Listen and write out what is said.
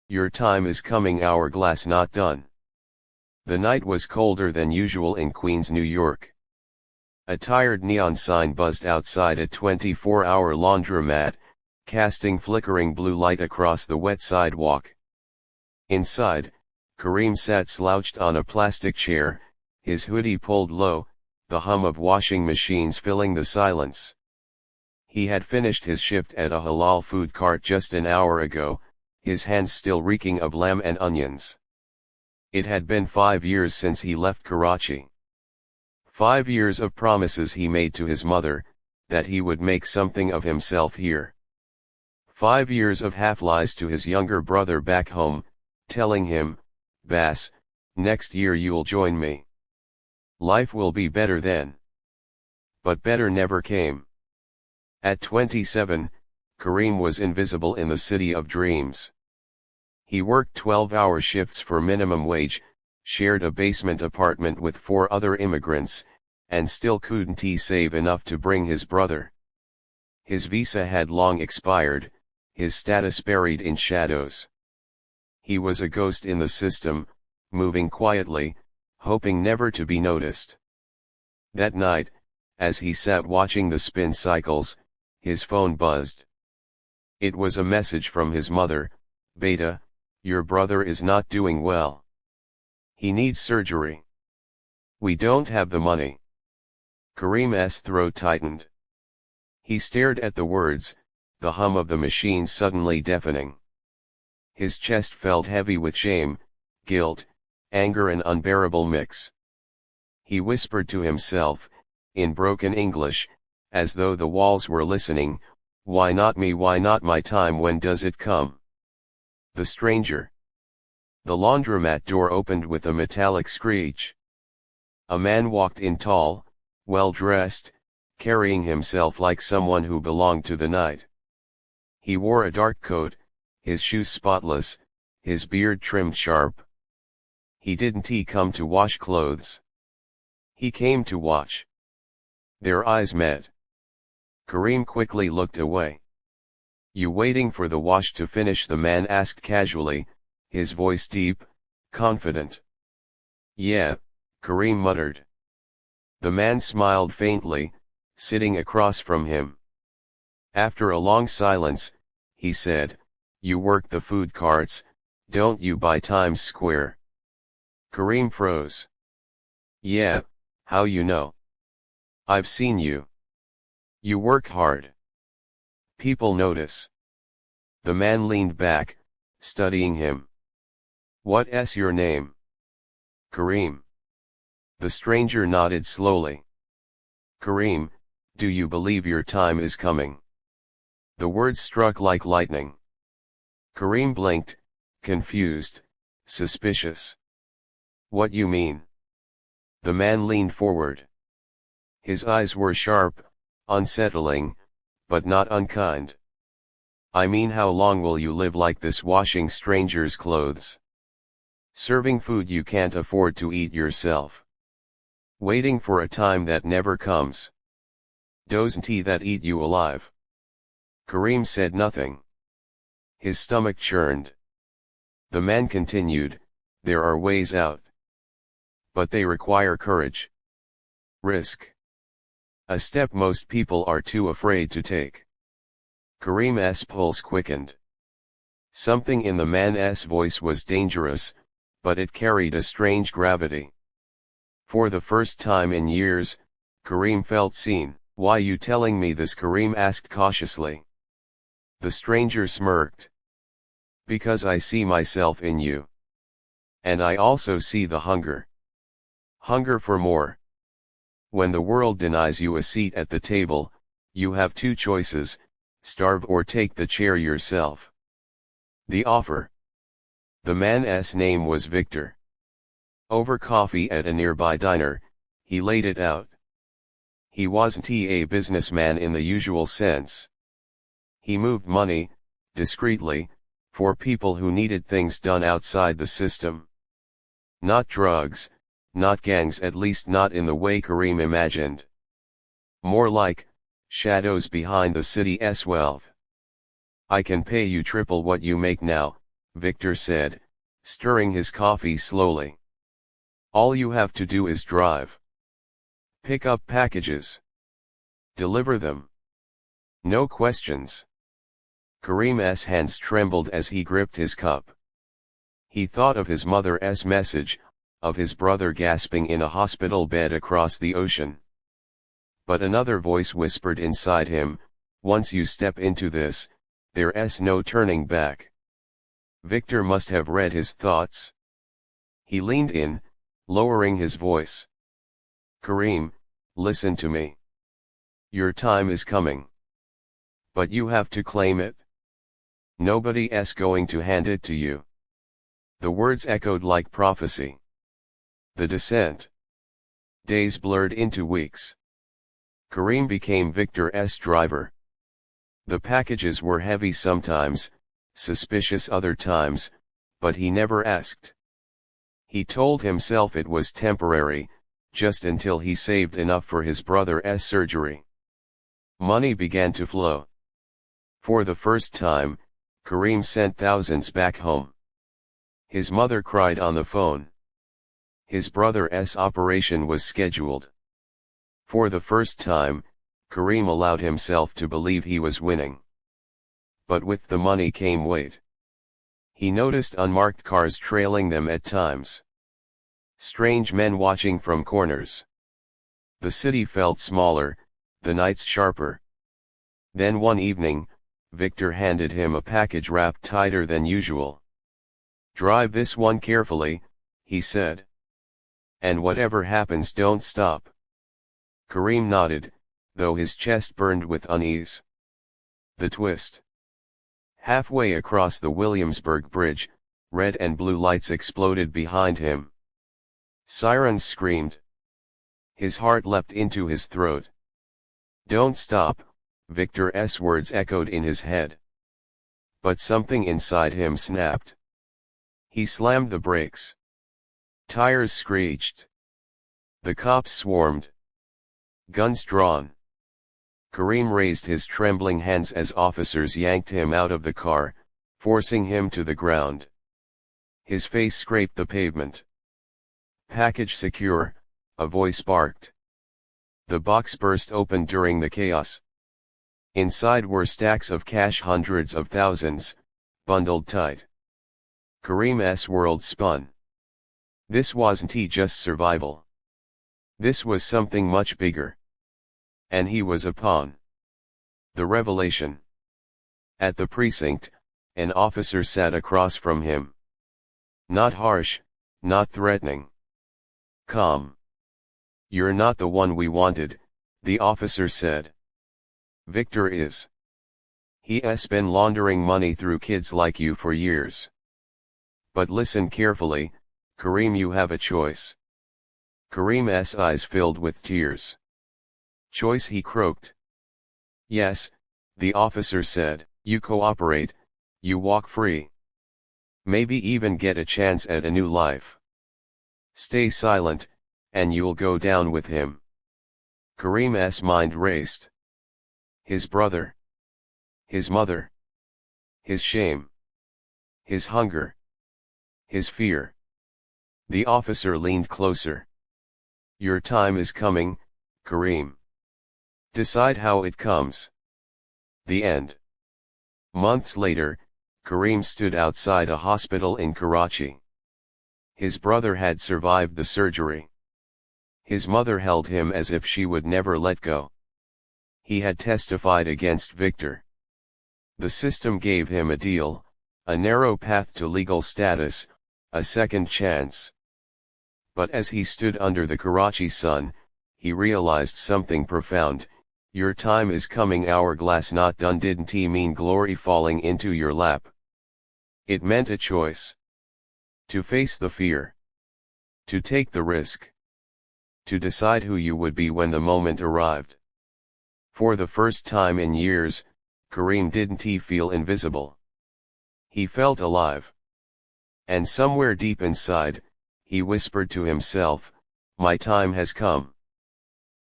Your time is coming, hourglass not done. The night was colder than usual in Queens, New York. A tired neon sign buzzed outside a 24-hour laundromat, casting flickering blue light across the wet sidewalk. Inside, Karim sat slouched on a plastic chair, his hoodie pulled low, the hum of washing machines filling the silence. He had finished his shift at a halal food cart just an hour ago, his hands still reeking of lamb and onions. It had been 5 years since he left Karachi. 5 years of promises he made to his mother, that he would make something of himself here. 5 years of half-lies to his younger brother back home, telling him, "Bass, next year you'll join me. Life will be better then." But better never came. At 27, Karim was invisible in the city of dreams. He worked 12-hour shifts for minimum wage, shared a basement apartment with 4 other immigrants, and still couldn't he save enough to bring his brother. His visa had long expired, his status buried in shadows. He was a ghost in the system, moving quietly, hoping never to be noticed. That night, as he sat watching the spin cycles, his phone buzzed. It was a message from his mother, "Beta, your brother is not doing well. He needs surgery. We don't have the money." Karim's throat tightened. He stared at the words, the hum of the machines suddenly deafening. His chest felt heavy with shame, guilt, anger, and unbearable mix. He whispered to himself, in broken English, as though the walls were listening, "Why not me? Why not my time? When does it come?" The stranger. The laundromat door opened with a metallic screech. A man walked in, tall, well-dressed, carrying himself like someone who belonged to the night. He wore a dark coat, his shoes spotless, his beard trimmed sharp. Didn't he come to wash clothes? He came to watch. Their eyes met. Karim quickly looked away. "You waiting for the wash to finish?" the man asked casually, his voice deep, confident. "Yeah," Karim muttered. The man smiled faintly, sitting across from him. After a long silence, he said, "You work the food carts, don't you, by Times Square?" Karim froze. "Yeah, how you know?" "I've seen you. You work hard. People notice." The man leaned back, studying him. "What's your name?" "Karim." The stranger nodded slowly. "Karim, do you believe your time is coming?" The words struck like lightning. Karim blinked, confused, suspicious. "What you mean?" The man leaned forward. His eyes were sharp, unsettling, but not unkind. "I mean, how long will you live like this, washing strangers' clothes? Serving food you can't afford to eat yourself? Waiting for a time that never comes? Doesn't he that eat you alive?" Karim said nothing. His stomach churned. The man continued, "There are ways out. But they require courage. Risk. A step most people are too afraid to take." Karim's pulse quickened. Something in the man's voice was dangerous, but it carried a strange gravity. For the first time in years, Karim felt seen. "Why you telling me this?" Karim asked cautiously. The stranger smirked. "Because I see myself in you. And I also see the hunger. Hunger for more. When the world denies you a seat at the table, you have 2 choices, starve or take the chair yourself." The offer. The man's name was Victor. Over coffee at a nearby diner, he laid it out. He wasn't a businessman in the usual sense. He moved money, discreetly, for people who needed things done outside the system. Not drugs, not gangs, at least not in the way Karim imagined. More like shadows behind the city's wealth. "I can pay you triple what you make now," Victor said, stirring his coffee slowly. All you have to do is drive. Pick up packages. Deliver them. No questions. Karim's hands trembled as he gripped his cup. He thought of his mother's message, of his brother gasping in a hospital bed across the ocean. But another voice whispered inside him, once you step into this, there's no turning back. Victor must have read his thoughts. He leaned in, lowering his voice. Karim, listen to me. Your time is coming. But you have to claim it. Nobody's going to hand it to you. The words echoed like prophecy. The descent. Days blurred into weeks. Karim became Victor's driver. The packages were heavy sometimes, suspicious other times, but he never asked. He told himself it was temporary, just until he saved enough for his brother's surgery. Money began to flow. For the first time, Karim sent thousands back home. His mother cried on the phone. His brother's operation was scheduled. For the first time, Karim allowed himself to believe he was winning. But with the money came weight. He noticed unmarked cars trailing them at times. Strange men watching from corners. The city felt smaller, the nights sharper. Then one evening, Victor handed him a package wrapped tighter than usual. Drive this one carefully, he said. And whatever happens, don't stop. Karim nodded, though his chest burned with unease. The twist. Halfway across the Williamsburg Bridge, red and blue lights exploded behind him. Sirens screamed. His heart leapt into his throat. Don't stop, Victor's words echoed in his head. But something inside him snapped. He slammed the brakes. Tires screeched. The cops swarmed. Guns drawn. Karim raised his trembling hands as officers yanked him out of the car, forcing him to the ground. His face scraped the pavement. Package secure, a voice barked. The box burst open during the chaos. Inside were stacks of cash, hundreds of thousands, bundled tight. Karim's world spun. This wasn't just survival. This was something much bigger. And he was a pawn. The revelation. At the precinct, an officer sat across from him. Not harsh, not threatening. Calm. You're not the one we wanted, the officer said. Victor is. He's been laundering money through kids like you for years. But listen carefully, Karim, you have a choice. Karim's eyes filled with tears. Choice, he croaked. Yes, the officer said, you cooperate, you walk free. Maybe even get a chance at a new life. Stay silent, and you'll go down with him. Karim's mind raced. His brother. His mother. His shame. His hunger. His fear. The officer leaned closer. Your time is coming, Karim. Decide how it comes. The end. Months later, Karim stood outside a hospital in Karachi. His brother had survived the surgery. His mother held him as if she would never let go. He had testified against Victor. The system gave him a deal, a narrow path to legal status, a second chance. But as he stood under the Karachi sun, he realized something profound. Your time is coming, hourglass not done didn't mean glory falling into your lap. It meant a choice. To face the fear. To take the risk. To decide who you would be when the moment arrived. For the first time in years, Karim didn't feel invisible. He felt alive. And somewhere deep inside, he whispered to himself, my time has come.